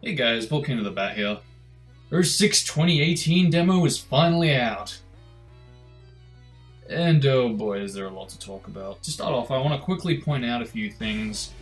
Hey guys, Volcano the Bat here. Earth 6 2018 demo is finally out. And oh boy, is there a lot to talk about. To start off, I want to quickly point out a few things,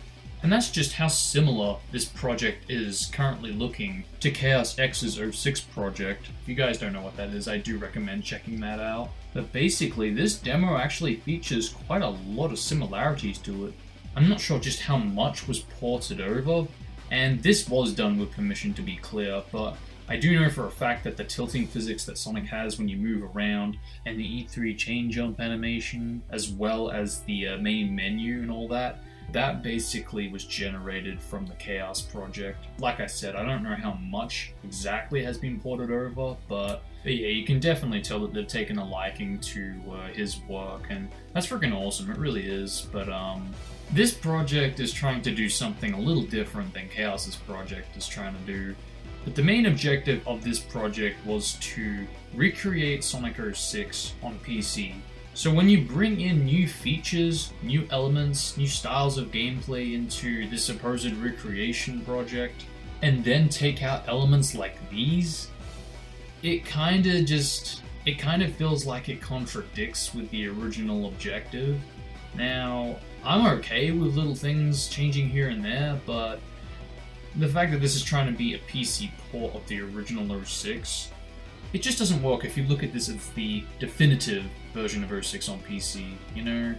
and that's just how similar this project is currently looking to Chaos X's Earth 6 project. If you guys don't know what that is, I do recommend checking that out. But basically, this demo actually features quite a lot of similarities to it. I'm not sure just how much was ported over, and this was done with permission to be clear, but I do know for a fact that the tilting physics that Sonic has when you move around, and the E3 chain jump animation, as well as the main menu and all that, that basically was generated from the Chaos project. Like I said, I don't know how much exactly has been ported over, but yeah, you can definitely tell that they've taken a liking to his work, and that's freaking awesome, it really is. But this project is trying to do something a little different than Chaos's project is trying to do. But the main objective of this project was to recreate Sonic 06 on PC. So when you bring in new features, new elements, new styles of gameplay into this supposed recreation project, and then take out elements like these, it kind of feels like it contradicts with the original objective. Now, I'm okay with little things changing here and there, but the fact that this is trying to be a PC port of the original 06, it just doesn't work if you look at this as the definitive version of 06 on PC, you know?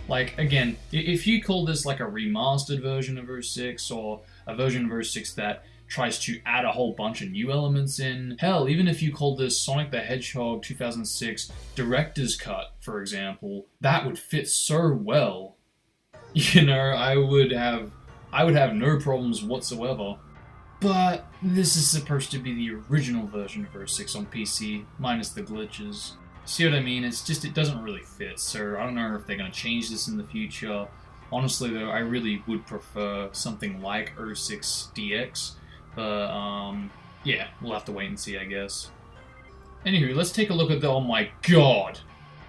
Like, again, if you call this like a remastered version of 06, or a version of 06 that tries to add a whole bunch of new elements in, hell, even if you call this Sonic the Hedgehog 2006 Director's Cut, for example, that would fit so well. You know, I would have no problems whatsoever. But this is supposed to be the original version of 06 on PC, minus the glitches. See what I mean? It's just, it doesn't really fit, so I don't know if they're going to change this in the future. Honestly though, I really would prefer something like 06 DX, but yeah, we'll have to wait and see, I guess. Anywho, let's take a look at the, oh my god!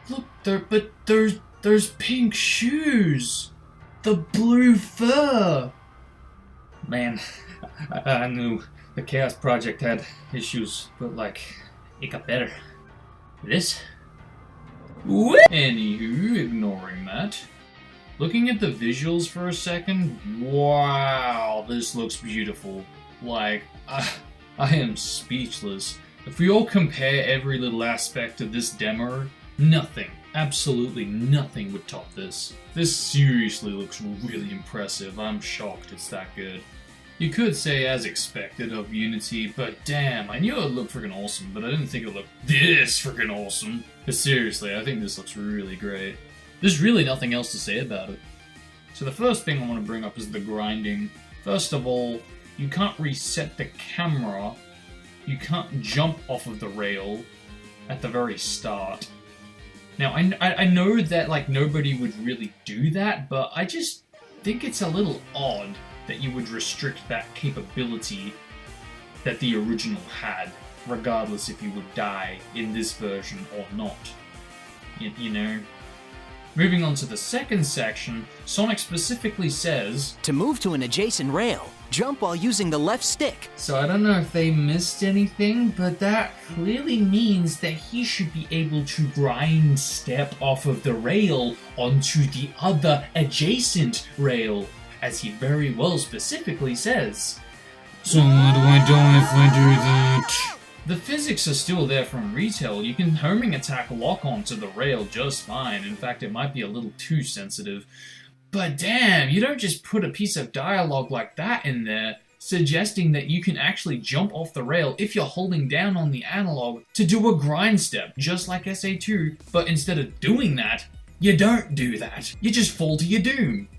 Look, there's pink shoes! The blue fur! Man, I knew the Chaos Project had issues, but like, it got better. This? Anywho, ignoring that. Looking at the visuals for a second, wow, this looks beautiful. Like, I am speechless. If we all compare every little aspect of this demo, nothing, absolutely nothing would top this. This seriously looks really impressive. I'm shocked it's that good. You could say as expected of Unity, but damn, I knew it would look freaking awesome, but I didn't think it would look this freaking awesome. But seriously, I think this looks really great. There's really nothing else to say about it. So the first thing I want to bring up is the grinding. First of all, you can't reset the camera. You can't jump off of the rail at the very start. Now, I know that like nobody would really do that, but I just think it's a little odd that you would restrict that capability that the original had, regardless if you would die in this version or not. You know? Moving on to the second section, Sonic specifically says, to move to an adjacent rail, jump while using the left stick. So I don't know if they missed anything, but that clearly means that he should be able to grind step off of the rail onto the other adjacent rail, as he very well specifically says. So what do I do if I do that? The physics are still there from retail. You can homing attack lock onto the rail just fine. In fact, it might be a little too sensitive. But damn, you don't just put a piece of dialogue like that in there, suggesting that you can actually jump off the rail if you're holding down on the analog to do a grind step, just like SA2, but instead of doing that, you don't do that. You just fall to your doom.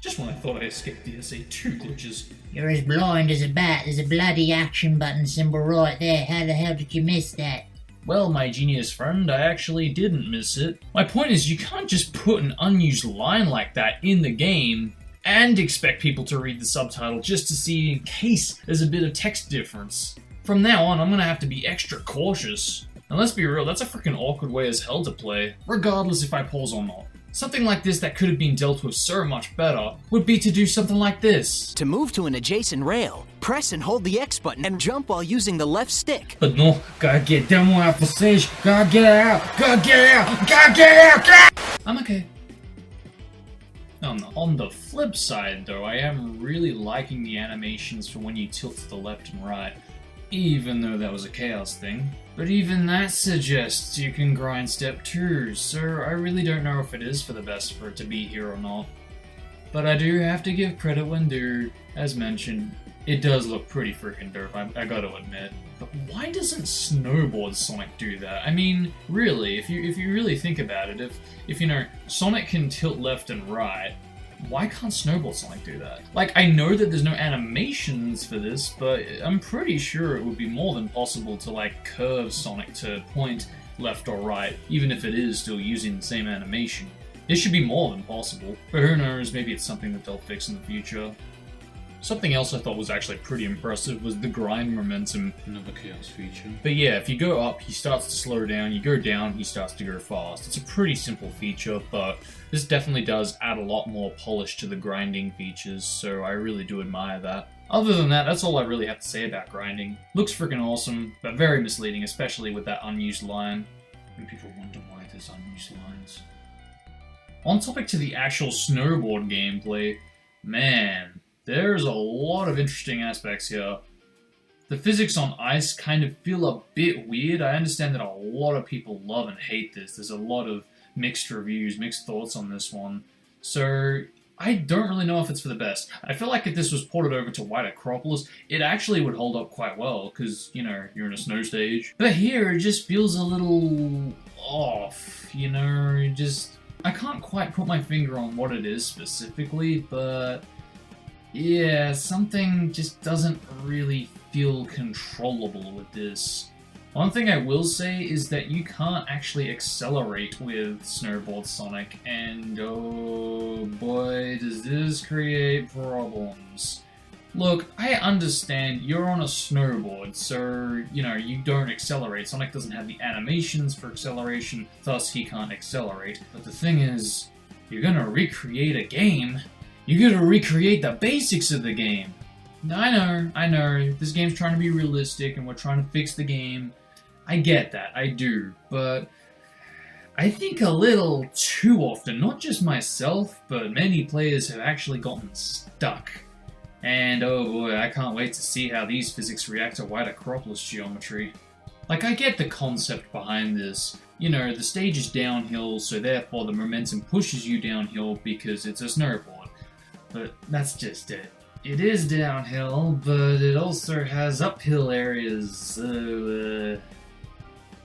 Just when I thought I escaped the SA2 glitches. You're as blind as a bat. There's a bloody action button symbol right there. How the hell did you miss that? Well, my genius friend, I actually didn't miss it. My point is, you can't just put an unused line like that in the game and expect people to read the subtitle just to see in case there's a bit of text difference. From now on, I'm gonna have to be extra cautious. And let's be real, that's a freaking awkward way as hell to play, regardless if I pause or not. Something like this that could have been dealt with so much better would be to do something like this. To move to an adjacent rail, press and hold the X button and jump while using the left stick. But no, gotta get them out for stage. Gotta get out. Gotta get out. Gotta get out. I'm okay. On the flip side, though, I am really liking the animations for when you tilt to the left and right, even though that was a chaos thing. But even that suggests you can grind step 2, so I really don't know if it is for the best for it to be here or not. But I do have to give credit when due. As mentioned, it does look pretty freaking dope, I gotta admit. But why doesn't Snowboard Sonic do that? I mean, really, if you really think about it, if you know, Sonic can tilt left and right, why can't Snowboard Sonic do that? Like, I know that there's no animations for this, but I'm pretty sure it would be more than possible to, like, curve Sonic to point left or right, even if it is still using the same animation. It should be more than possible, but who knows, maybe it's something that they'll fix in the future. Something else I thought was actually pretty impressive was the grind momentum. Another chaos feature. But yeah, if you go up, he starts to slow down, you go down, he starts to go fast. It's a pretty simple feature, but this definitely does add a lot more polish to the grinding features, so I really do admire that. Other than that, that's all I really have to say about grinding. Looks freaking awesome, but very misleading, especially with that unused line. And people wonder why there's unused lines. On topic to the actual snowboard gameplay, man, there's a lot of interesting aspects here. The physics on ice kind of feel a bit weird. I understand that a lot of people love and hate this. There's a lot of mixed reviews, mixed thoughts on this one. So I don't really know if it's for the best. I feel like if this was ported over to White Acropolis, it actually would hold up quite well, because, you know, you're in a snow stage. But here, it just feels a little off, you know, I can't quite put my finger on what it is specifically, but yeah, something just doesn't really feel controllable with this. One thing I will say is that you can't actually accelerate with Snowboard Sonic, and oh boy, does this create problems. Look, I understand you're on a snowboard, so, you know, you don't accelerate. Sonic doesn't have the animations for acceleration, thus he can't accelerate. But the thing is, you're gonna recreate a game. You gotta recreate the basics of the game. I know, this game's trying to be realistic and we're trying to fix the game. I get that, I do, but I think a little too often, not just myself, but many players have actually gotten stuck. And oh boy, I can't wait to see how these physics react to White Acropolis geometry. Like, I get the concept behind this. You know, the stage is downhill, so therefore the momentum pushes you downhill because it's a snowboard. But that's just it. It is downhill, but it also has uphill areas, so,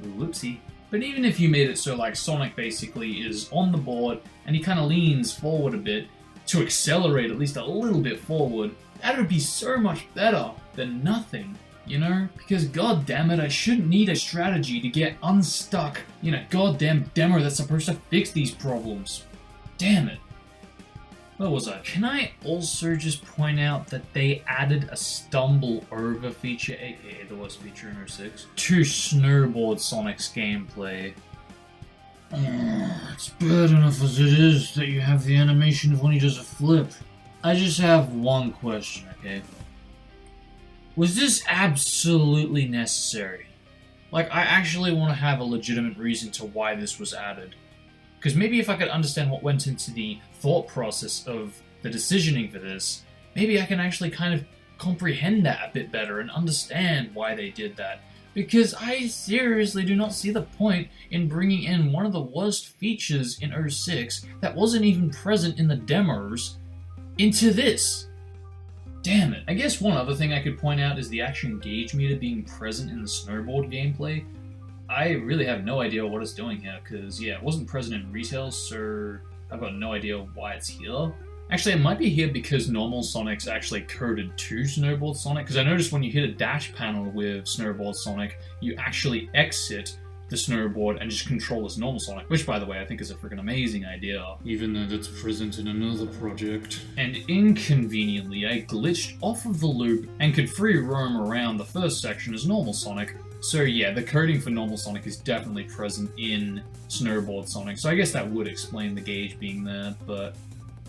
whoopsie. But even if you made it so, like, Sonic basically is on the board, and he kind of leans forward a bit to accelerate at least a little bit forward, that would be so much better than nothing, you know? Because goddammit, I shouldn't need a strategy to get unstuck in a goddamn demo that's supposed to fix these problems. Damn it. Where was I? Can I also just point out that they added a stumble over feature, aka the worst feature in 06, to Snowboard Sonic's gameplay? It's bad enough as it is that you have the animation of when he does a flip. I just have one question, okay? Was this absolutely necessary? Like, I actually want to have a legitimate reason to why this was added. Because maybe if I could understand what went into the thought process of the decisioning for this, maybe I can actually kind of comprehend that a bit better and understand why they did that. Because I seriously do not see the point in bringing in one of the worst features in 06 that wasn't even present in the demos into this. Damn it. I guess one other thing I could point out is the action gauge meter being present in the snowboard gameplay. I really have no idea what it's doing here, because, yeah, it wasn't present in retail, so I've got no idea why it's here. Actually, it might be here because normal Sonic's actually coded to Snowboard Sonic, because I noticed when you hit a dash panel with Snowboard Sonic, you actually exit the snowboard and just control as normal Sonic, which, by the way, I think is a freaking amazing idea. Even though that's present in another project. And inconveniently, I glitched off of the loop and could free roam around the first section as normal Sonic, So yeah, the coding for normal Sonic is definitely present in Snowboard Sonic, so I guess that would explain the gauge being there, but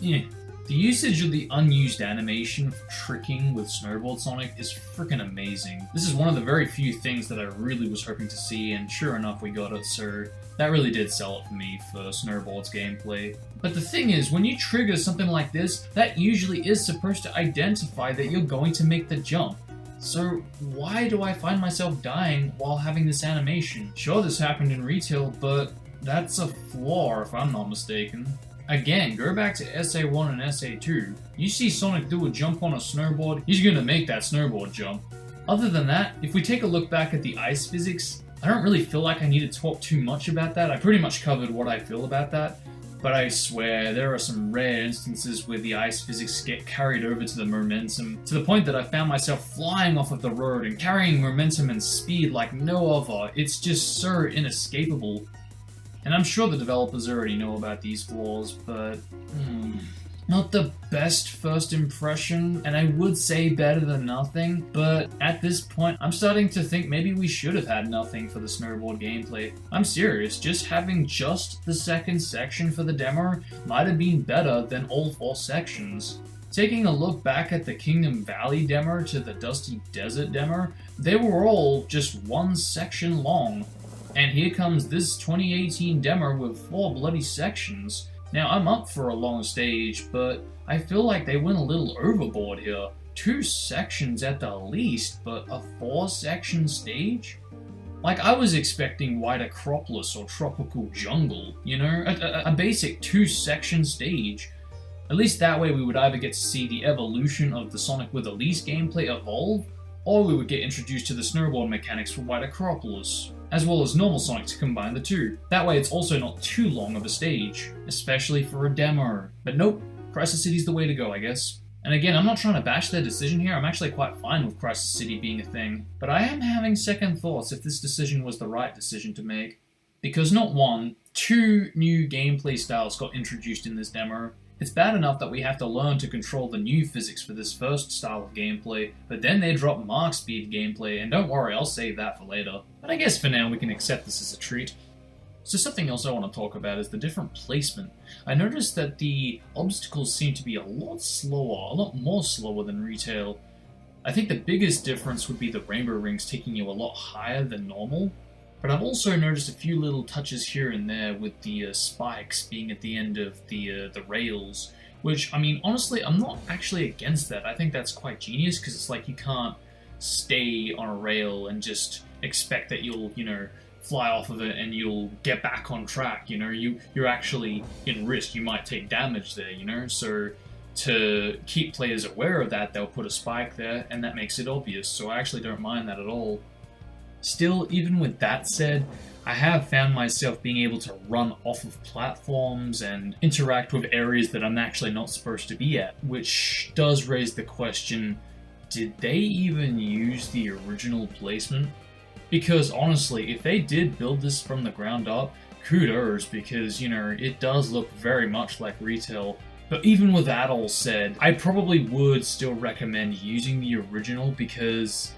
yeah. The usage of the unused animation for tricking with Snowboard Sonic is freaking amazing. This is one of the very few things that I really was hoping to see, and sure enough we got it, so that really did sell it for me for Snowboard's gameplay. But the thing is, when you trigger something like this, that usually is supposed to identify that you're going to make the jump. So why do I find myself dying while having this animation? Sure, this happened in retail, but that's a flaw if I'm not mistaken. Again, go back to SA1 and SA2. You see Sonic do a jump on a snowboard, he's gonna make that snowboard jump. Other than that, if we take a look back at the ice physics, I don't really feel like I need to talk too much about that. I pretty much covered what I feel about that. But I swear, there are some rare instances where the ice physics get carried over to the momentum, to the point that I found myself flying off of the road and carrying momentum and speed like no other. It's just so inescapable. And I'm sure the developers already know about these flaws, but not the best first impression, and I would say better than nothing, but at this point, I'm starting to think maybe we should have had nothing for the snowboard gameplay. I'm serious, just having just the second section for the demo might have been better than all 4 sections. Taking a look back at the Kingdom Valley demo to the Dusty Desert demo, they were all just 1 section long. And here comes this 2018 demo with 4 bloody sections. Now, I'm up for a long stage, but I feel like they went a little overboard here. 2 sections at the least, but a 4-section stage? Like, I was expecting White Acropolis or Tropical Jungle, you know? A basic 2-section stage. At least that way we would either get to see the evolution of the Sonic with Elise gameplay evolve, or we would get introduced to the snowboard mechanics for White Acropolis, as well as normal Sonic to combine the two. That way it's also not too long of a stage, especially for a demo. But nope, Crisis City's the way to go, I guess. And again, I'm not trying to bash their decision here, I'm actually quite fine with Crisis City being a thing, but I am having second thoughts if this decision was the right decision to make. Because not 1, 2 new gameplay styles got introduced in this demo. It's bad enough that we have to learn to control the new physics for this first style of gameplay, but then they drop Mark Speed gameplay, and don't worry, I'll save that for later. But I guess for now we can accept this as a treat. So something else I want to talk about is the different placement. I noticed that the obstacles seem to be a lot more slower than retail. I think the biggest difference would be the rainbow rings taking you a lot higher than normal. But I've also noticed a few little touches here and there with the spikes being at the end of the rails, which, I mean, honestly, I'm not actually against that. I think that's quite genius, because it's like you can't stay on a rail and just expect that you'll, you know, fly off of it and you'll get back on track, you know? You're actually in risk. You might take damage there, you know? So to keep players aware of that, they'll put a spike there, and that makes it obvious, so I actually don't mind that at all. Still, even with that said, I have found myself being able to run off of platforms and interact with areas that I'm actually not supposed to be at, which does raise the question, did they even use the original placement? Because honestly, if they did build this from the ground up, kudos, because, you know, it does look very much like retail. But even with that all said, I probably would still recommend using the original, because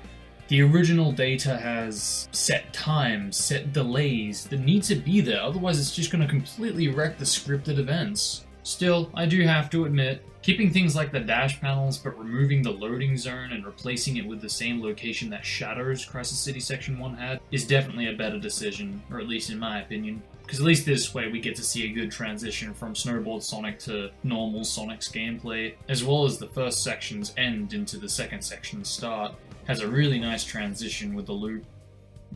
the original data has set times, set delays that need to be there, otherwise it's just going to completely wreck the scripted events. Still, I do have to admit, keeping things like the dash panels but removing the loading zone and replacing it with the same location that Shadows Crisis City Section 1 had is definitely a better decision, or at least in my opinion. Because at least this way we get to see a good transition from Snowboard Sonic to normal Sonic's gameplay, as well as the first section's end into the second section's start. Has a really nice transition with the loop.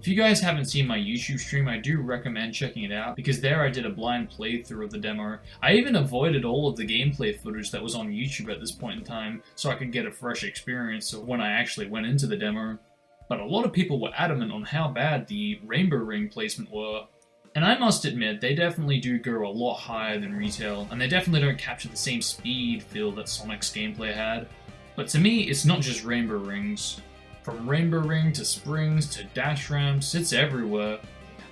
If you guys haven't seen my YouTube stream, I do recommend checking it out, because there I did a blind playthrough of the demo. I even avoided all of the gameplay footage that was on YouTube at this point in time, so I could get a fresh experience of when I actually went into the demo. But a lot of people were adamant on how bad the rainbow ring placement were. And I must admit, they definitely do go a lot higher than retail, and they definitely don't capture the same speed feel that Sonic's gameplay had. But to me, it's not just rainbow rings. From Rainbow Ring to springs to dash ramps, it's everywhere.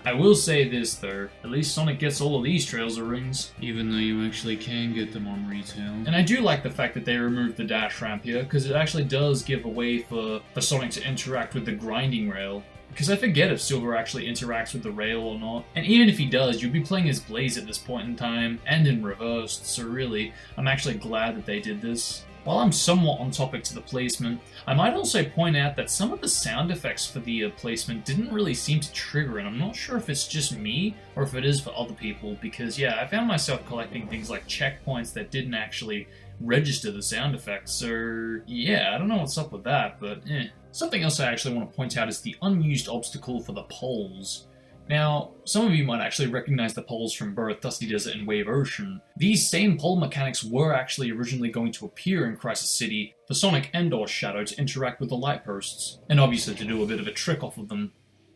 I will say this though, at least Sonic gets all of these trails of rings, even though you actually can get them on retail. And I do like the fact that they removed the dash ramp here, because it actually does give a way for Sonic to interact with the grinding rail. because I forget if Silver actually interacts with the rail or not. And even if he does, you'll be playing as Blaze at this point in time, and in reversed, so really, I'm actually glad that they did this. While I'm somewhat on topic to the placement, I might also point out that some of the sound effects for the placement didn't really seem to trigger, and I'm not sure if it's just me or if it is for other people, because yeah, I found myself collecting things like checkpoints that didn't actually register the sound effects, so yeah, I don't know what's up with that, but eh. Something else I actually want to point out is the unused obstacle for the poles. Now, some of you might actually recognize the poles from both Dusty Desert and Wave Ocean. These same pole mechanics were actually originally going to appear in Crisis City for Sonic and/or Shadow to interact with the light posts, and obviously to do a bit of a trick off of them.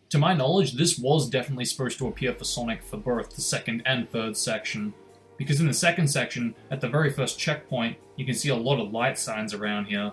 To my knowledge, this was definitely supposed to appear for Sonic for both the second and third section, because in the second section, at the very first checkpoint, you can see a lot of light signs around here,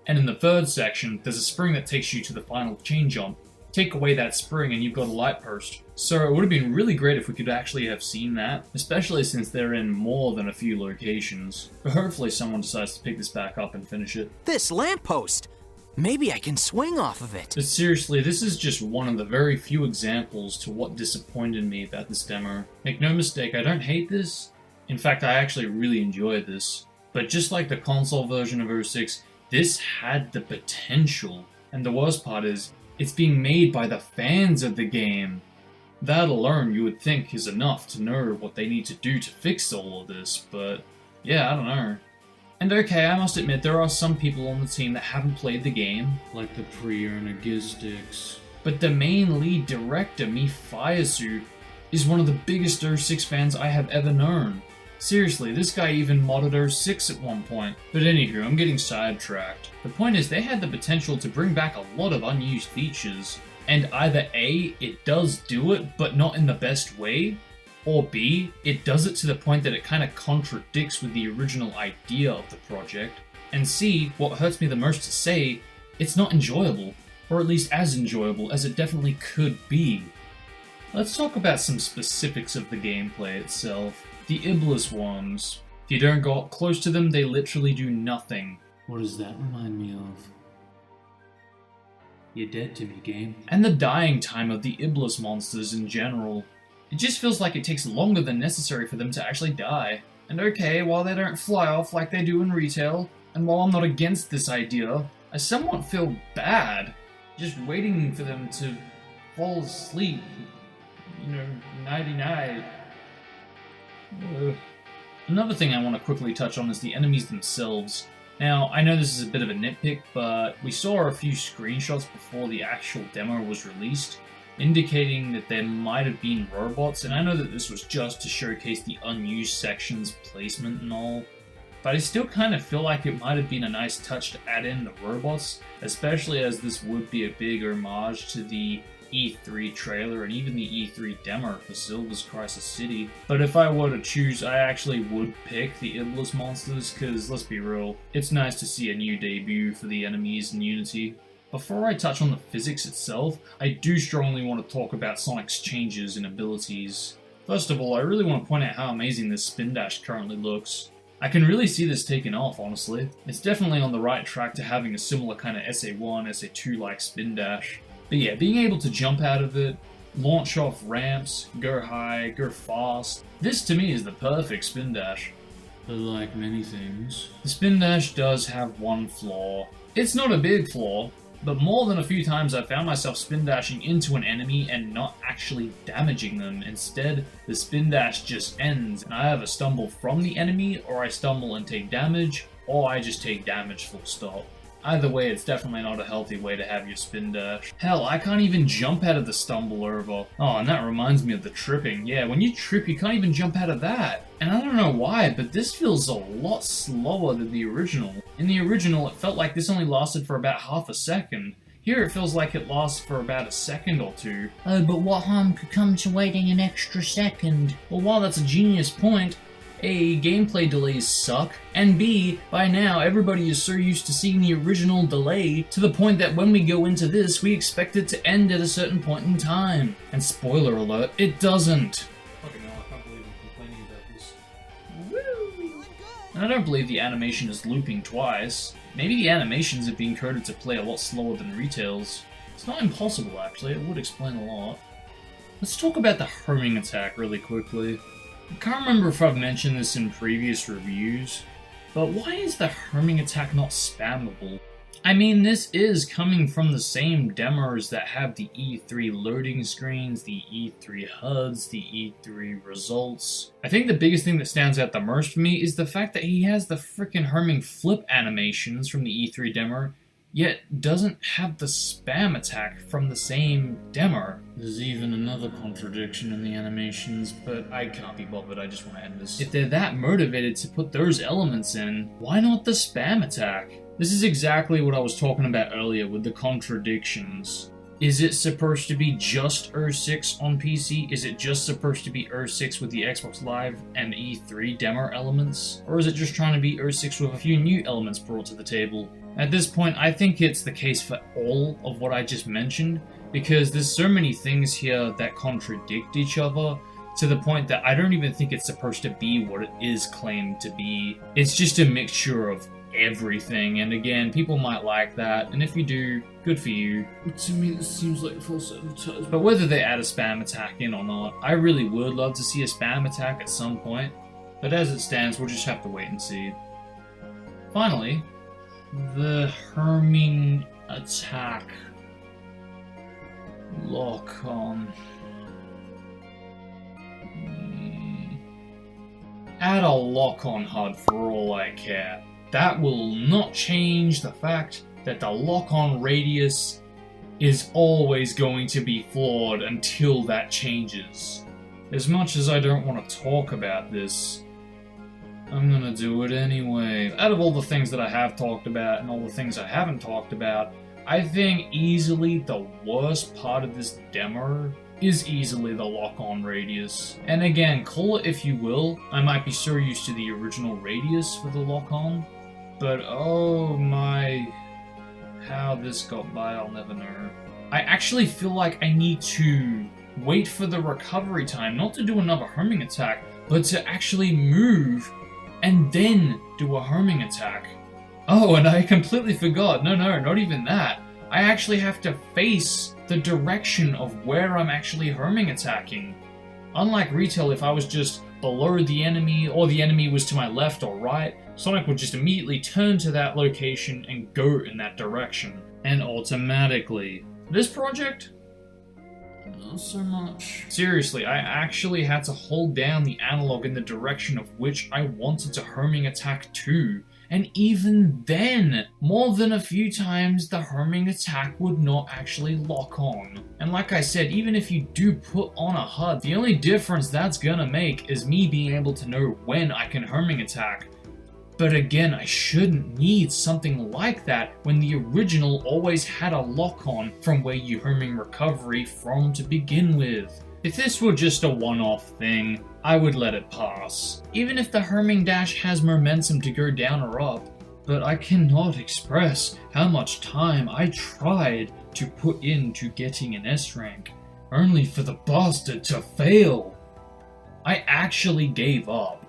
and in the third section, there's a spring that takes you to the final chain jump. Take away that spring and you've got a light post. So it would have been really great if we could actually have seen that, especially since they're in more than a few locations. But hopefully someone decides to pick this back up and finish it. This lamppost! Maybe I can swing off of it. But seriously, this is just one of the very few examples to what disappointed me about this demo. Make no mistake, I don't hate this. In fact, I actually really enjoyed this. But just like the console version of 06, this had the potential. And the worst part is, it's being made by the fans of the game. That alone, you would think, is enough to know what they need to do to fix all of this, but yeah, I don't know. And okay, I must admit, there are some people on the team that haven't played the game, Like the pre-earner Gizzsticks. but the main lead director, Miyasu, is one of the biggest 06 fans I have ever known. Seriously, this guy even modded 06 at one point. But anywho, I'm getting sidetracked. The point is, they had the potential to bring back a lot of unused features. And either A, it does do it, but not in the best way, or B, it does it to the point that it kind of contradicts with the original idea of the project. And C, what hurts me the most to say, it's not enjoyable. Or at least as enjoyable as it definitely could be. Let's talk about some specifics of the gameplay itself. The Iblis ones. If you don't go up close to them, they literally do nothing. What does that remind me of? You're dead to me, game. And the dying time of the Iblis monsters in general. It just feels like it takes longer than necessary for them to actually die. And okay, while they don't fly off like they do in retail, and while I'm not against this idea, I somewhat feel bad just waiting for them to fall asleep. Nighty-night. Another thing I want to quickly touch on is the enemies themselves. Now, I know this is a bit of a nitpick, but we saw a few screenshots before the actual demo was released, indicating that there might have been robots, and I know that this was just to showcase the unused sections placement and all, but I still kind of feel like it might have been a nice touch to add in the robots, especially as this would be a big homage to the E3 trailer and even the E3 demo for Silver's Crisis City. But if I were to choose, I actually would pick the Iblis monsters, because let's be real, it's nice to see a new debut for the enemies in Unity. Before I touch on the physics itself, I do strongly want to talk about Sonic's changes and abilities. First of all, I really want to point out how amazing this spin dash currently looks. I can really see this taking off, honestly. It's definitely on the right track to having a similar kind of SA1, SA2 like spin dash. But yeah, being able to jump out of it, launch off ramps, go high, go fast, this to me is the perfect spin dash. But like many things, The spin dash does have one flaw. It's not a big flaw, but more than a few times I found myself spin dashing into an enemy and not actually damaging them. Instead, the spin dash just ends and I either stumble from the enemy, or I stumble and take damage, or I just take damage full stop. Either way, it's definitely not a healthy way to have your spin dash. Hell, I can't even jump out of the stumble over. Oh, and that reminds me of the tripping. Yeah, when you trip, you can't even jump out of that. And I don't know why, but this feels a lot slower than the original. In the original, it felt like this only lasted for about half a second. Here it feels like it lasts for about a second or two. Oh, but what harm could come to waiting an extra second? Well, while that's a genius point, A, gameplay delays suck, and B, by now everybody is so used to seeing the original delay to the point that when we go into this, we expect it to end at a certain point in time. And spoiler alert, it doesn't. Fucking hell, I can't believe I'm complaining about this. Woo! And I don't believe the animation is looping twice. Maybe the animations have been coded to play a lot slower than retails. It's not impossible, actually. It would explain a lot. Let's talk about the homing attack really quickly. I can't remember if I've mentioned this in previous reviews, but why is the homing attack not spammable? I mean, this is coming from the same demos that have the E3 loading screens, the E3 HUDs, the E3 results. I think the biggest thing that stands out the most for me is the fact that he has the frickin' homing flip animations from the E3 demo, yet doesn't have the spam attack from the same demo. There's even another contradiction in the animations, but I can't be bothered, I just want to end this. If they're that motivated to put those elements in, why not the spam attack? This is exactly what I was talking about earlier with the contradictions. Is it supposed to be just Ur6 on PC? Is it just supposed to be Ur6 with the Xbox Live and E3 demo elements? Or is it just trying to be Ur6 with a few new elements brought to the table? At this point, I think it's the case for all of what I just mentioned, because there's so many things here that contradict each other, to the point that I don't even think it's supposed to be what it is claimed to be. It's just a mixture of everything, and again, people might like that, and if you do, good for you. To me, this seems like false advertising. But whether they add a spam attack in or not, I really would love to see a spam attack at some point, but as it stands, we'll just have to wait and see. Finally, the homing attack lock-on. Add a lock-on HUD for all I care. That will not change the fact that the lock-on radius is always going to be flawed until that changes. As much as I don't want to talk about this, I'm gonna do it anyway. Out of all the things that I have talked about and all the things I haven't talked about, I think easily the worst part of this demo is easily the lock-on radius. And again, call it if you will, I might be so used to the original radius for the lock-on, but oh my, how this got by, I'll never know. I actually feel like I need to wait for the recovery time, not to do another homing attack, but to actually move and then do a homing attack. Oh, and I completely forgot. No, not even that. I actually have to face the direction of where I'm actually homing attacking. Unlike Retail, if I was just below the enemy, or the enemy was to my left or right, Sonic would just immediately turn to that location and go in that direction. And automatically. This project? Not so much. Seriously, I actually had to hold down the analog in the direction of which I wanted to homing attack to. And even then, more than a few times, the homing attack would not actually lock on. And like I said, even if you do put on a HUD, the only difference that's gonna make is me being able to know when I can homing attack. But again, I shouldn't need something like that when the original always had a lock-on from where you homing recovery from to begin with. If this were just a one-off thing, I would let it pass. Even if the homing dash has momentum to go down or up, but I cannot express how much time I tried to put into getting an S rank, only for the bastard to fail. I actually gave up,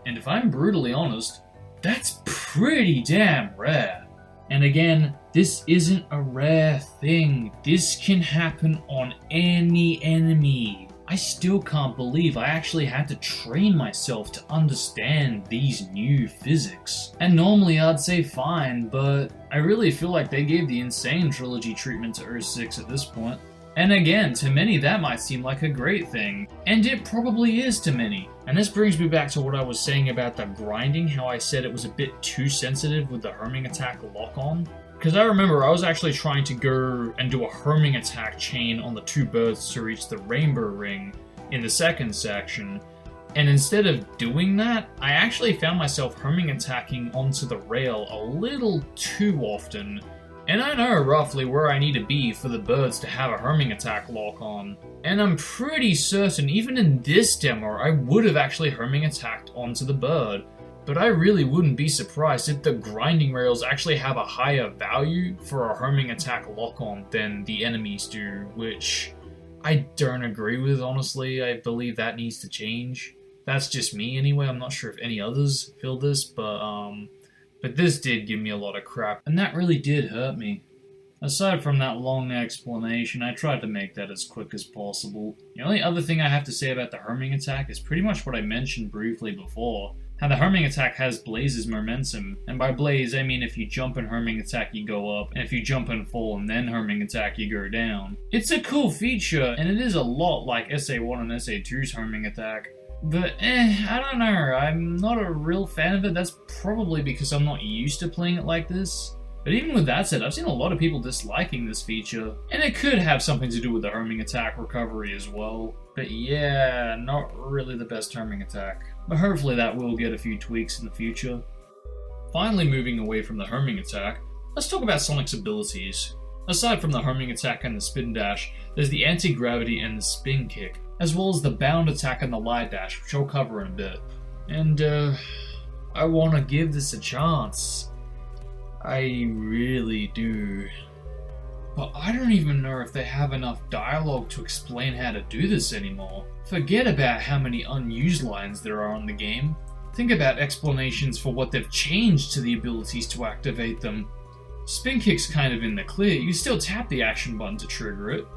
and if I'm brutally honest, that's pretty damn rare. And again, this isn't a rare thing. This can happen on any enemy. I still can't believe I actually had to train myself to understand these new physics. And normally I'd say fine, but I really feel like they gave the Insane Trilogy treatment to Ur6 at this point. And again, to many that might seem like a great thing. And it probably is to many. And this brings me back to what I was saying about the grinding, how I said it was a bit too sensitive with the homing attack lock-on. Because I remember I was actually trying to go and do a homing attack chain on the two birds to reach the rainbow ring in the second section. And instead of doing that, I actually found myself homing attacking onto the rail a little too often. And I know roughly where I need to be for the birds to have a homing attack lock on. And I'm pretty certain even in this demo I would have actually homing attacked onto the bird. But I really wouldn't be surprised if the grinding rails actually have a higher value for a homing attack lock on than the enemies do, which I don't agree with, honestly. I believe that needs to change. That's just me anyway. I'm not sure if any others feel this, but this did give me a lot of crap, and that really did hurt me. Aside from that long explanation, I tried to make that as quick as possible. The only other thing I have to say about the homing attack is pretty much what I mentioned briefly before. How the homing attack has Blaze's momentum, and by Blaze I mean if you jump and homing attack you go up, and if you jump and fall and then homing attack you go down. It's a cool feature, and it is a lot like SA1 and SA2's homing attack. But I don't know, I'm not a real fan of it. That's probably because I'm not used to playing it like this. But even with that said, I've seen a lot of people disliking this feature, and it could have something to do with the homing attack recovery as well. But yeah, not really the best homing attack. But hopefully that will get a few tweaks in the future. Finally, moving away from the homing attack, let's talk about Sonic's abilities. Aside from the homing attack and the spin dash, there's the anti-gravity and the spin kick, as well as the bound attack and the light dash, which I'll cover in a bit. And I want to give this a chance. I really do. But I don't even know if they have enough dialogue to explain how to do this anymore. Forget about how many unused lines there are in the game. Think about explanations for what they've changed to the abilities to activate them. Spin kick's kind of in the clear, you can still tap the action button to trigger it.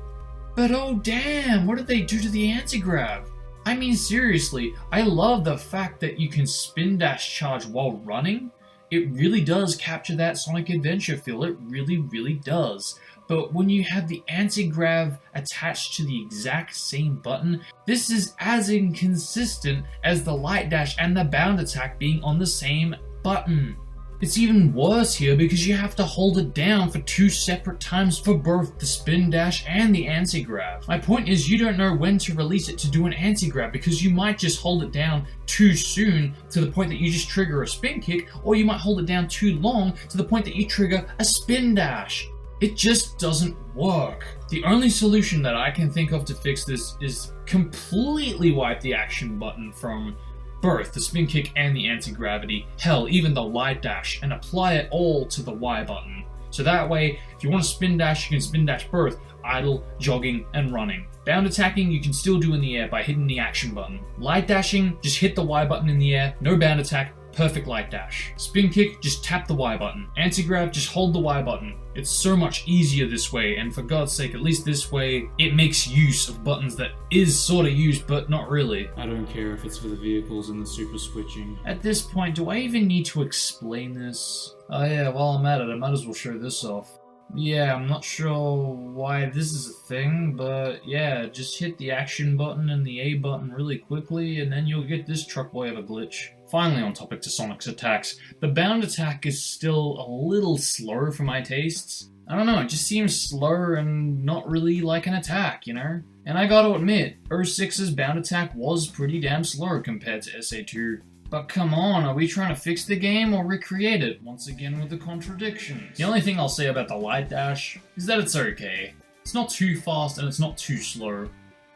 But oh damn, what did they do to the anti-grav? I mean seriously, I love the fact that you can spin dash charge while running. It really does capture that Sonic Adventure feel, it really does. But when you have the anti-grav attached to the exact same button, this is as inconsistent as the light dash and the bound attack being on the same button. It's even worse here because you have to hold it down for 2 separate times for both the spin dash and the anti-grav. My point is you don't know when to release it to do an anti-grav because you might just hold it down too soon to the point that you just trigger a spin kick, or you might hold it down too long to the point that you trigger a spin dash. It just doesn't work. The only solution that I can think of to fix this is completely wipe the action button from both the spin kick and the anti-gravity, hell, even the light dash, and apply it all to the Y button. So that way, if you want to spin dash, you can spin dash both, idle, jogging, and running. Bound attacking, you can still do in the air by hitting the action button. Light dashing, just hit the Y button in the air, no bound attack, perfect light dash. Spin kick, just tap the Y button. Anti-grav, just hold the Y button. It's so much easier this way, and for God's sake, at least this way, it makes use of buttons that is sort of used, but not really. I don't care if it's for the vehicles and the super switching. At this point, do I even need to explain this? Oh yeah, while I'm at it, I might as well show this off. Yeah, I'm not sure why this is a thing, but yeah, just hit the action button and the A button really quickly, and then you'll get this truck boy of a glitch. Finally, on topic to Sonic's attacks, the bound attack is still a little slow for my tastes. I don't know, it just seems slow and not really like an attack, you know? And I gotta admit, 06's bound attack was pretty damn slow compared to SA2. But come on, are we trying to fix the game or recreate it? Once again with the contradictions. The only thing I'll say about the light dash is that it's okay. It's not too fast and it's not too slow.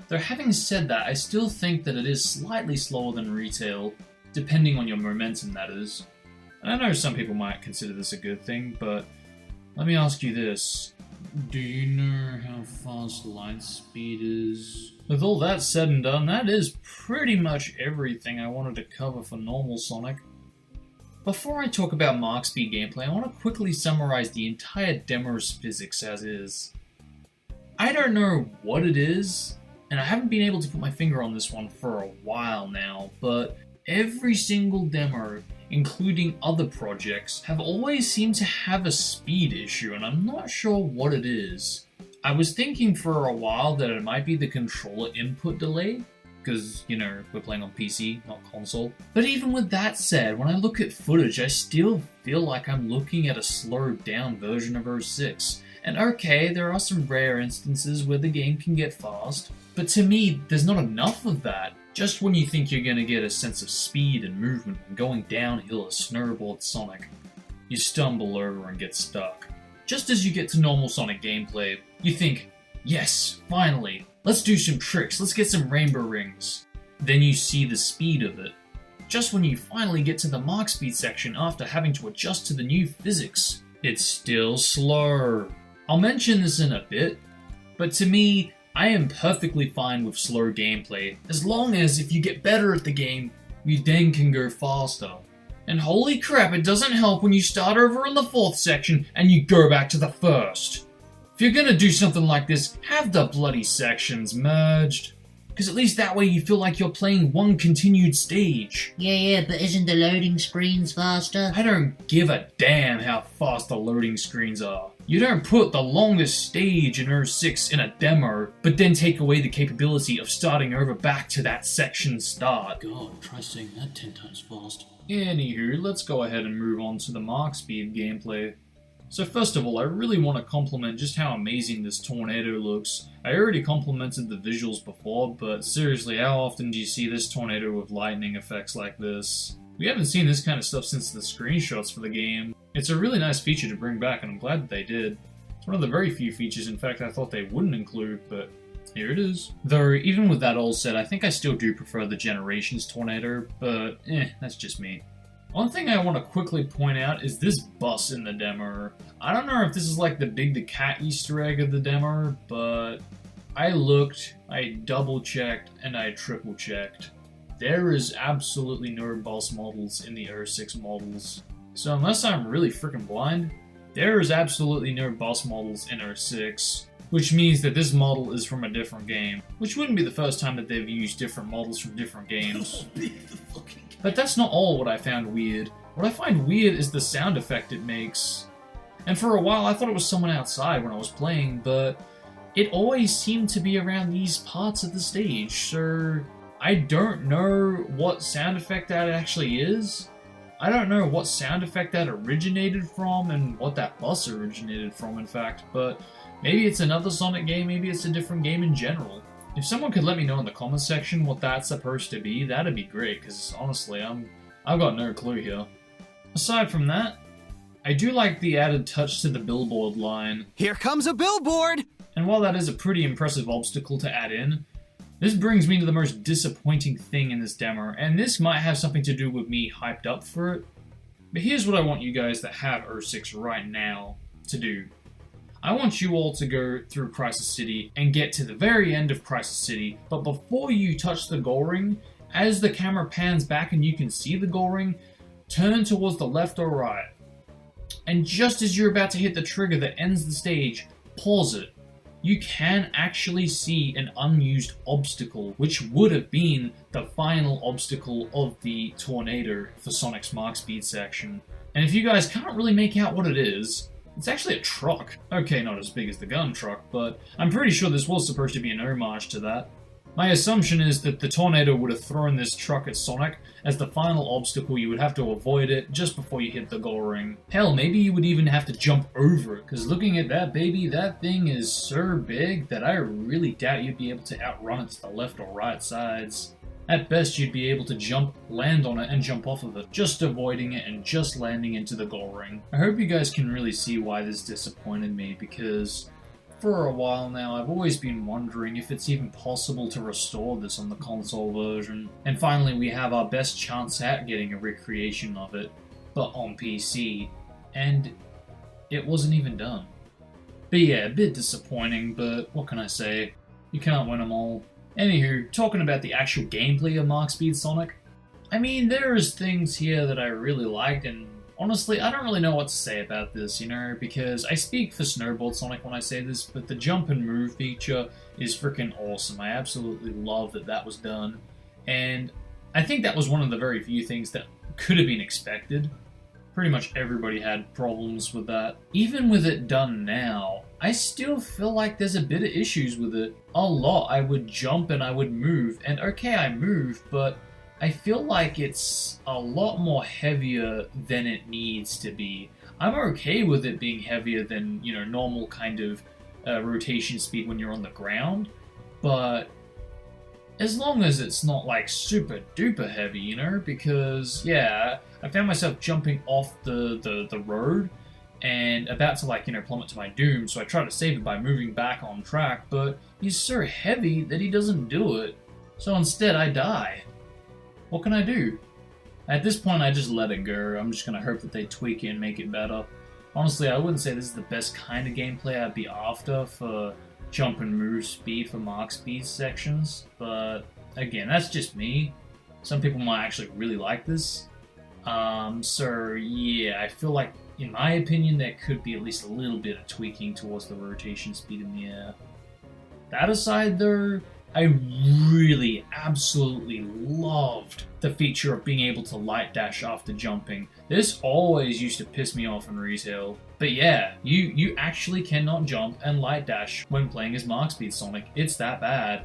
Though having said that, I still think that it is slightly slower than retail, depending on your momentum, that is. And I know some people might consider this a good thing, but let me ask you this. Do you know how fast light speed is? With all that said and done, that is pretty much everything I wanted to cover for normal Sonic. Before I talk about Mach speed gameplay, I want to quickly summarize the entire demo's physics as is. I don't know what it is, and I haven't been able to put my finger on this one for a while now, but every single demo, including other projects, have always seemed to have a speed issue, and I'm not sure what it is. I was thinking for a while that it might be the controller input delay, because, you know, we're playing on PC, not console. But even with that said, when I look at footage, I still feel like I'm looking at a slowed down version of 06. And okay, there are some rare instances where the game can get fast, but to me, there's not enough of that. Just when you think you're gonna get a sense of speed and movement when going downhill as snowboard Sonic, you stumble over and get stuck. Just as you get to normal Sonic gameplay, you think, yes, finally, let's do some tricks, let's get some rainbow rings. Then you see the speed of it. Just when you finally get to the Mach speed section after having to adjust to the new physics, it's still slow. I'll mention this in a bit, but to me, I am perfectly fine with slow gameplay, as long as if you get better at the game, you then can go faster. And holy crap, it doesn't help when you start over in the 4th section and you go back to the 1st. If you're gonna do something like this, have the bloody sections merged. Because at least that way you feel like you're playing one continued stage. Yeah, but isn't the loading screens faster? I don't give a damn how fast the loading screens are. You don't put the longest stage in Earth 6 in a demo, but then take away the capability of starting over back to that section start. God, try saying that 10 times fast. Anywho, let's go ahead and move on to the Mark Speed gameplay. So first of all, I really want to compliment just how amazing this tornado looks. I already complimented the visuals before, but seriously, how often do you see this tornado with lightning effects like this? We haven't seen this kind of stuff since the screenshots for the game. It's a really nice feature to bring back, and I'm glad that they did. It's one of the very few features, in fact, I thought they wouldn't include, but here it is. Though, even with that all said, I think I still do prefer the Generations tornado, but that's just me. One thing I want to quickly point out is this bus in the demo. I don't know if this is like the Big the Cat Easter egg of the demo, but I looked, I double checked, and I triple checked. There is absolutely no bus models in the Earth 6 models. So unless I'm really freaking blind, there is absolutely no bus models in Earth 6. Which means that this model is from a different game. Which wouldn't be the first time that they've used different models from different games. But that's not all what I found weird. What I find weird is the sound effect it makes. And for a while I thought it was someone outside when I was playing, but it always seemed to be around these parts of the stage, so I don't know what sound effect that actually is. I don't know what sound effect that originated from and what that bus originated from, in fact, but maybe it's another Sonic game, maybe it's a different game in general. If someone could let me know in the comments section what that's supposed to be, that'd be great, because honestly, I've got no clue here. Aside from that, I do like the added touch to the billboard line. Here comes a billboard! And while that is a pretty impressive obstacle to add in, this brings me to the most disappointing thing in this demo, and this might have something to do with me hyped up for it. But here's what I want you guys that have Earth 6 right now to do. I want you all to go through Crisis City and get to the very end of Crisis City, but before you touch the goal ring, as the camera pans back and you can see the goal ring, turn towards the left or right. And just as you're about to hit the trigger that ends the stage, pause it. You can actually see an unused obstacle, which would have been the final obstacle of the tornado for Sonic's Mark Speed section. And if you guys can't really make out what it is, it's actually a truck. Okay, not as big as the gun truck, but I'm pretty sure this was supposed to be an homage to that. My assumption is that the tornado would have thrown this truck at Sonic as the final obstacle. You would have to avoid it just before you hit the goal ring. Hell, maybe you would even have to jump over it, because looking at that baby, that thing is so big that I really doubt you'd be able to outrun it to the left or right sides. At best, you'd be able to jump, land on it, and jump off of it, just avoiding it and just landing into the goal ring. I hope you guys can really see why this disappointed me, because for a while now, I've always been wondering if it's even possible to restore this on the console version. And finally, we have our best chance at getting a recreation of it, but on PC, and it wasn't even done. But yeah, a bit disappointing, but what can I say? You can't win them all. Anywho, talking about the actual gameplay of Mark Speed Sonic, I mean, there's things here that I really liked, and honestly, I don't really know what to say about this, you know, because I speak for Snowboard Sonic when I say this, but the jump and move feature is freaking awesome. I absolutely love that that was done, and I think that was one of the very few things that could have been expected. Pretty much everybody had problems with that. Even with it done now, I still feel like there's a bit of issues with it. A lot. I would jump and I would move, and okay, I move, but I feel like it's a lot more heavier than it needs to be. I'm okay with it being heavier than, you know, normal kind of rotation speed when you're on the ground, but as long as it's not like super duper heavy, you know, because yeah, I found myself jumping off the road and about to, like, you know, plummet to my doom, so I try to save it by moving back on track, but he's so heavy that he doesn't do it. So instead I die. What can I do? At this point I just let it go. I'm just gonna hope that they tweak it and make it better. Honestly, I wouldn't say this is the best kind of gameplay I'd be after for jump and move speed for Mark Speed sections, but again, that's just me. Some people might actually really like this. So yeah, I feel like in my opinion, there could be at least a little bit of tweaking towards the rotation speed in the air. That aside though, I really absolutely loved the feature of being able to light dash after jumping. This always used to piss me off in retail. But yeah, you actually cannot jump and light dash when playing as Mark Speed Sonic. It's that bad.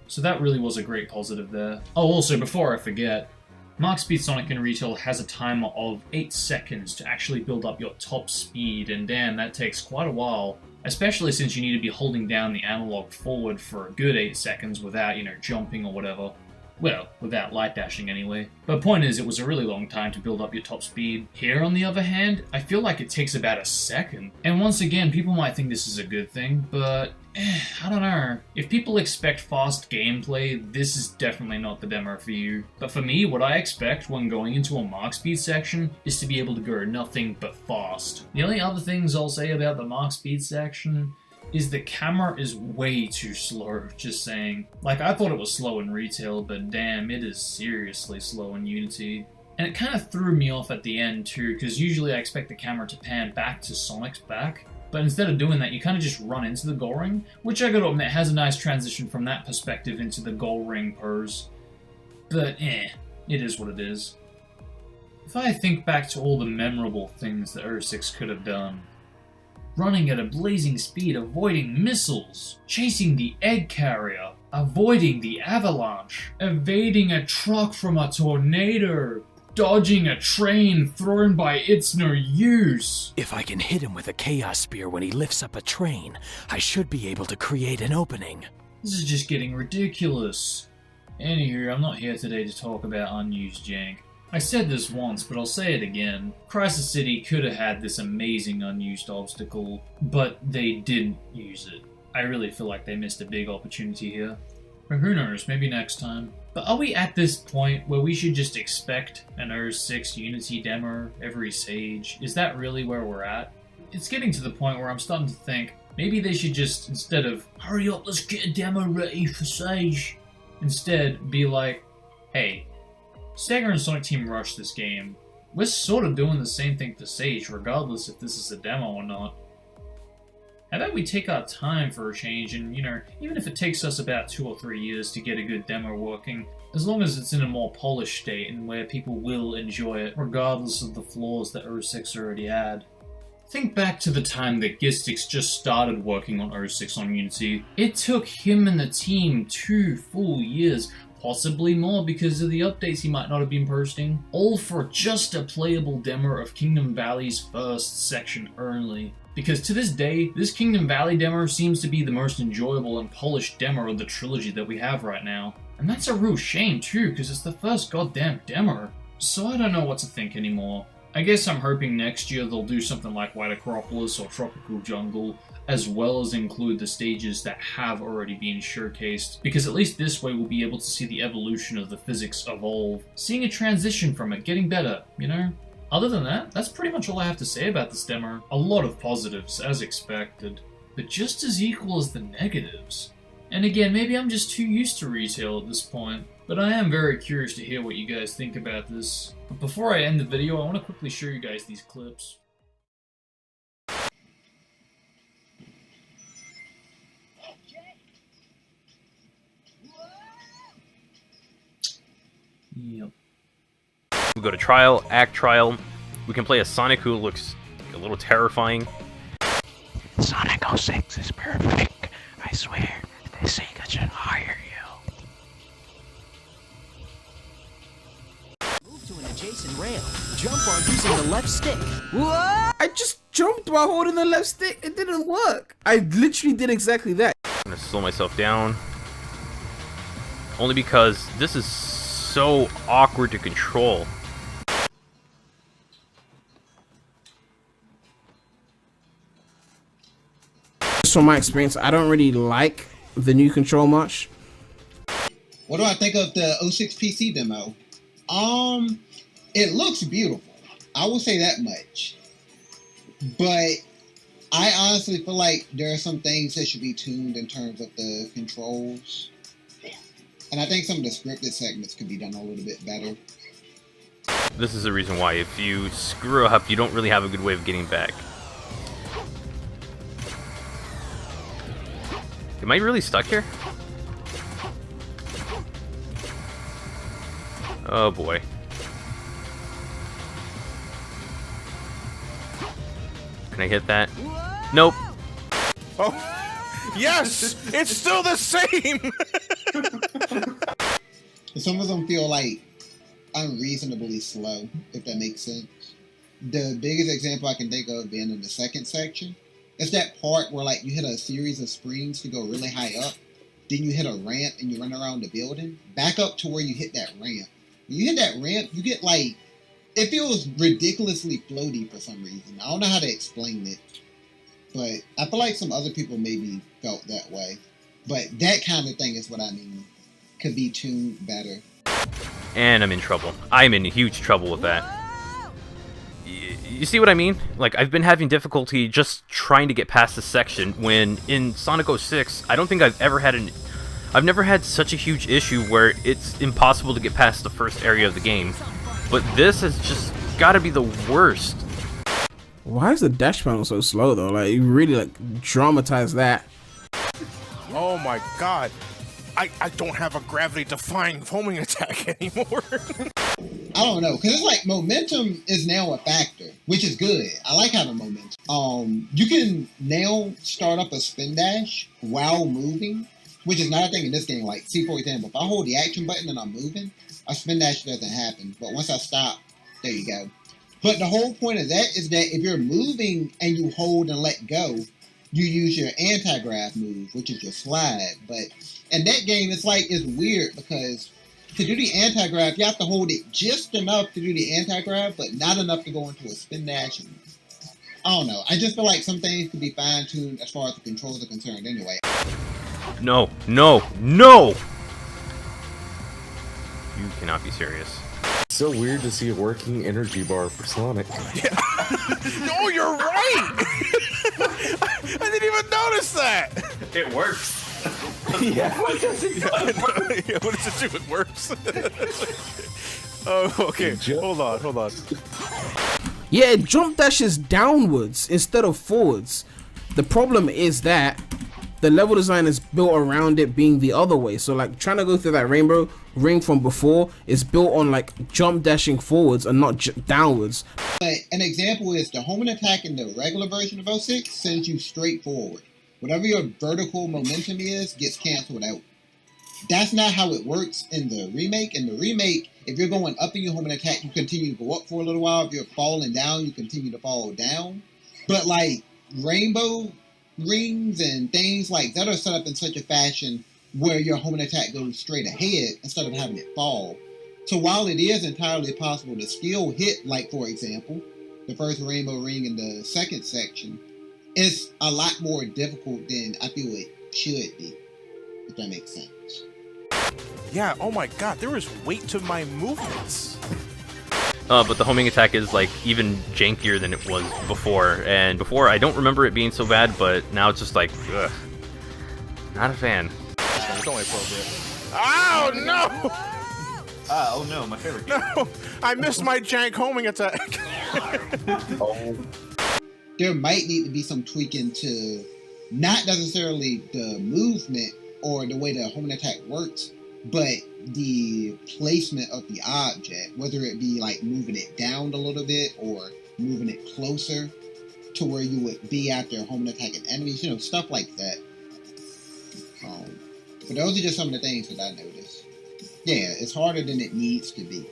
So that really was a great positive there. Oh, also, before I forget, Mark Speed Sonic in retail has a timer of 8 seconds to actually build up your top speed, and damn, that takes quite a while. Especially since you need to be holding down the analog forward for a good 8 seconds without, jumping or whatever. Well, without light dashing anyway. But point is, it was a really long time to build up your top speed. Here, on the other hand, I feel like it takes about a second. And once again, people might think this is a good thing, but I don't know. If people expect fast gameplay, this is definitely not the demo for you. But for me, what I expect when going into a Mark Speed section is to be able to go nothing but fast. The only other things I'll say about the Mark Speed section is the camera is way too slow, just saying. Like, I thought it was slow in retail, but damn, it is seriously slow in Unity. And it kind of threw me off at the end too, because usually I expect the camera to pan back to Sonic's back. But instead of doing that, you kind of just run into the goal ring, which I gotta admit has a nice transition from that perspective into the goal ring pose. But it is what it is. If I think back to all the memorable things that 06 could have done, running at a blazing speed, avoiding missiles, chasing the egg carrier, avoiding the avalanche, evading a truck from a tornado, dodging a train thrown by It's No Use. If I can hit him with a Chaos Spear when he lifts up a train, I should be able to create an opening. This is just getting ridiculous. Anywho, I'm not here today to talk about unused jank. I said this once, but I'll say it again. Crisis City could have had this amazing unused obstacle, but they didn't use it. I really feel like they missed a big opportunity here. But who knows, maybe next time. But are we at this point where we should just expect an 06 Unity demo every Sage? Is that really where we're at? It's getting to the point where I'm starting to think maybe they should just, instead of, hurry up, let's get a demo ready for Sage, instead be like, hey, Sega and Sonic Team Rush this game. We're sort of doing the same thing for Sage, regardless if this is a demo or not. How about we take our time for a change and, even if it takes us about 2 or 3 years to get a good demo working, as long as it's in a more polished state and where people will enjoy it, regardless of the flaws that 06 already had. Think back to the time that Gistix just started working on 06 on Unity. It took him and the team 2 full years, possibly more because of the updates he might not have been posting, all for just a playable demo of Kingdom Valley's first section only. Because to this day, this Kingdom Valley demo seems to be the most enjoyable and polished demo of the trilogy that we have right now. And that's a real shame too, because it's the first goddamn demo. So I don't know what to think anymore. I guess I'm hoping next year they'll do something like White Acropolis or Tropical Jungle, as well as include the stages that have already been showcased, because at least this way we'll be able to see the evolution of the physics evolve, seeing a transition from it, getting better, Other than that, that's pretty much all I have to say about this demo. A lot of positives, as expected, but just as equal as the negatives. And again, maybe I'm just too used to retail at this point, but I am very curious to hear what you guys think about this. But before I end the video, I want to quickly show you guys these clips. Yep. We go to trial, act trial. We can play a Sonic who looks a little terrifying. Sonic 06 is perfect. I swear, this Sega should hire you. Move to an adjacent rail. Jump while using the left stick. What? I just jumped while holding the left stick. It didn't work. I literally did exactly that. I'm gonna slow myself down. Only because this is so awkward to control. From my experience, I don't really like the new control much. What do I think of the 06 PC demo? It looks beautiful. I will say that much. But I honestly feel like there are some things that should be tuned in terms of the controls. And I think some of the scripted segments could be done a little bit better. this is the reason why. If you screw up, you don't really have a good way of getting back. Am I really stuck here? Oh boy. Can I hit that? Nope. Oh, yes! It's still the same! Some of them feel like unreasonably slow, if that makes sense. The biggest example I can think of being in the second section, it's that part where like you hit a series of springs to go really high up, then you hit a ramp and you run around the building, back up to where you hit that ramp. When you hit that ramp, you get like, it feels ridiculously floaty for some reason. I don't know how to explain it, but I feel like some other people maybe felt that way. But that kind of thing is what I mean. Could be tuned better. And I'm in trouble. I'm in huge trouble with that. You see what I mean? Like, I've been having difficulty just trying to get past this section when in Sonic 06, I don't think I've never had such a huge issue where it's impossible to get past the first area of the game. But this has just got to be the worst. Why is the dash panel so slow though? Like, you really like dramatize that. Oh my god. I don't have a gravity-defying homing attack anymore. I don't know, because it's like momentum is now a factor, which is good. I like having momentum. You can now start up a spin dash while moving, which is not a thing in this game. Like, see, for example, if I hold the action button and I'm moving, a spin dash doesn't happen. But once I stop, there you go. But the whole point of that is that if you're moving and you hold and let go, you use your anti-grav move, which is your slide. But in that game, it's like, it's weird because to do the anti-grav, you have to hold it just enough to do the anti-grav, but not enough to go into a spin dash. And I don't know. I just feel like some things could be fine-tuned as far as the controls are concerned anyway. No, no, no! You cannot be serious. So weird to see a working energy bar for Sonic. Yeah. No, you're right! I didn't even notice that! It works. Yeah. What does it do? Yeah, what does it do? It works. Oh, okay. Hold on. Yeah, it jump dashes downwards instead of forwards. The problem is that the level design is built around it being the other way. So like trying to go through that rainbow ring from before is built on like jump dashing forwards and not downwards. But an example is the homing attack in the regular version of 06 sends you straight forward. Whatever your vertical momentum is gets canceled out. That's not how it works in the remake. In the remake, if you're going up in your homing attack, you continue to go up for a little while. If you're falling down, you continue to fall down. But like rainbow rings and things like that are set up in such a fashion where your homing attack goes straight ahead instead of having it fall. So while it is entirely possible to still hit, like for example, the first rainbow ring in the second section, it's a lot more difficult than I feel it should be, if that makes sense. Yeah, oh my god, there is weight to my movements. But the homing attack is like even jankier than it was before, and before I don't remember it being so bad, but now it's just like, ugh. Not a fan. Don't wait for a bit. Oh no! Oh no, my favorite game. No! I missed my jank homing attack. There might need to be some tweaking to not necessarily the movement or the way the homing attack works, but the placement of the object, whether it be like moving it down a little bit or moving it closer to where you would be after homing attacking enemies, you know, stuff like that. But those are just some of the things that I noticed. Yeah, it's harder than it needs to be.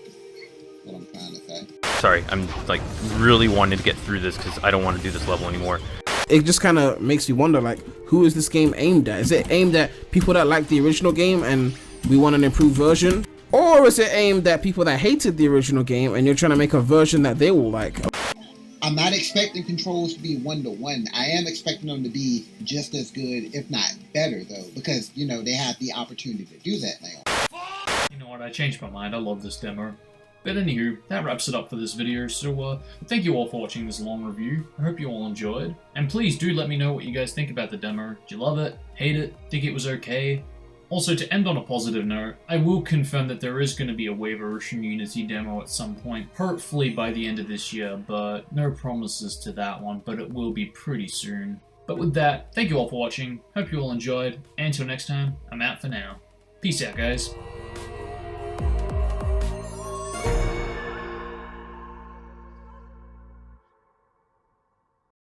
What I'm trying to say. Sorry, I'm like really wanting to get through this because I don't want to do this level anymore. It just kind of makes you wonder, like, who is this game aimed at? Is it aimed at people that like the original game and we want an improved version? Or is it aimed at people that hated the original game and you're trying to make a version that they will like? I'm not expecting controls to be one-to-one. I am expecting them to be just as good, if not better, though, because, you know, they have the opportunity to do that now. You know what, I changed my mind. I love this demo. But anywho, that wraps it up for this video, so thank you all for watching this long review. I hope you all enjoyed. And please do let me know what you guys think about the demo. Did you love it? Hate it? Think it was okay? Also, to end on a positive note, I will confirm that there is going to be a Wave of Ocean Unity demo at some point, hopefully by the end of this year, but no promises to that one, but it will be pretty soon. But with that, thank you all for watching, hope you all enjoyed, and until next time, I'm out for now. Peace out, guys.